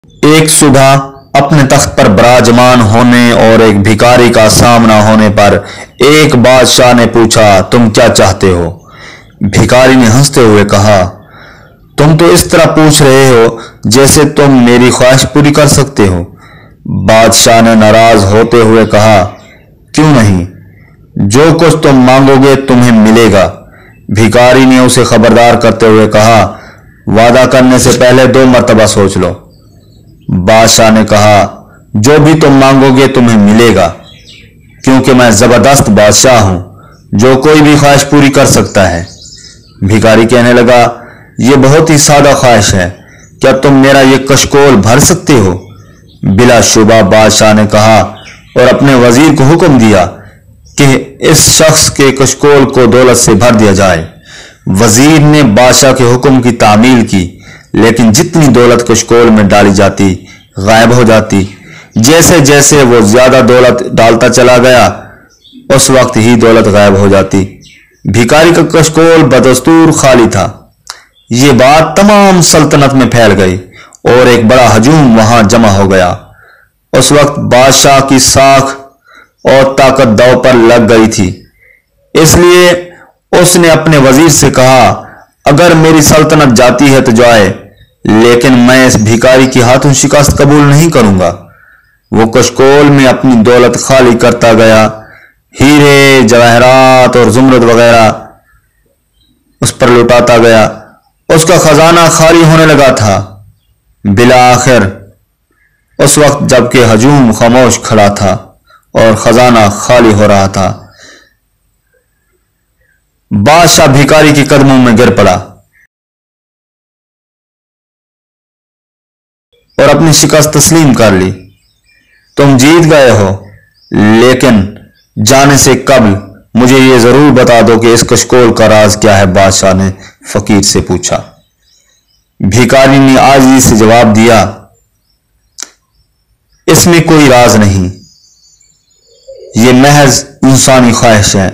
ایک صبح اپنے تخت پر براجمان ہونے اور ایک بھکاری کا سامنا ہونے پر ایک بادشاہ نے پوچھا، تم کیا چاہتے ہو؟ بھکاری نے ہنستے ہوئے کہا، تم تو اس طرح پوچھ رہے ہو جیسے تم میری خواہش پوری کر سکتے ہو۔ بادشاہ نے ناراض ہوتے ہوئے کہا، کیوں نہیں؟ جو کچھ تم مانگو گے تمہیں ملے گا۔ بھکاری نے اسے خبردار کرتے ہوئے کہا، وعدہ کرنے سے پہلے 2 مرتبہ سوچ لو۔ بادشاہ نے کہا، جو بھی تم مانگو گے تمہیں ملے گا، کیونکہ میں زبردست بادشاہ ہوں جو کوئی بھی خواہش پوری کر سکتا ہے۔ بھکاری کہنے لگا، یہ بہت ہی سادہ خواہش ہے، کیا تم میرا یہ کشکول بھر سکتے ہو؟ بلا شبہ، بادشاہ نے کہا اور اپنے وزیر کو حکم دیا کہ اس شخص کے کشکول کو دولت سے بھر دیا جائے۔ وزیر نے بادشاہ کے حکم کی تعمیل کی، لیکن جتنی دولت کشکول میں ڈالی جاتی غائب ہو جاتی۔ جیسے جیسے وہ زیادہ دولت ڈالتا چلا گیا، اس وقت ہی دولت غائب ہو جاتی۔ بھکاری کا کشکول بدستور خالی تھا۔ یہ بات تمام سلطنت میں پھیل گئی اور ایک بڑا ہجوم وہاں جمع ہو گیا۔ اس وقت بادشاہ کی ساکھ اور طاقت داؤ پر لگ گئی تھی، اس لیے اس نے اپنے وزیر سے کہا، اگر میری سلطنت جاتی ہے تو جائے، لیکن میں اس بھکاری کی ہاتھوں شکست قبول نہیں کروں گا۔ وہ کشکول میں اپنی دولت خالی کرتا گیا، ہیرے، جواہرات اور زمرد وغیرہ اس پر لٹاتا گیا۔ اس کا خزانہ خالی ہونے لگا تھا۔ بالآخر اس وقت جب کہ ہجوم خاموش کھڑا تھا اور خزانہ خالی ہو رہا تھا، بادشاہ بھکاری کے قدموں میں گر پڑا اور اپنی شکست تسلیم کر لی۔ تم جیت گئے ہو، لیکن جانے سے قبل مجھے یہ ضرور بتا دو کہ اس کشکول کا راز کیا ہے؟ بادشاہ نے فقیر سے پوچھا۔ بھکاری نے عاجزی سے جواب دیا، اس میں کوئی راز نہیں، یہ محض انسانی خواہش ہے۔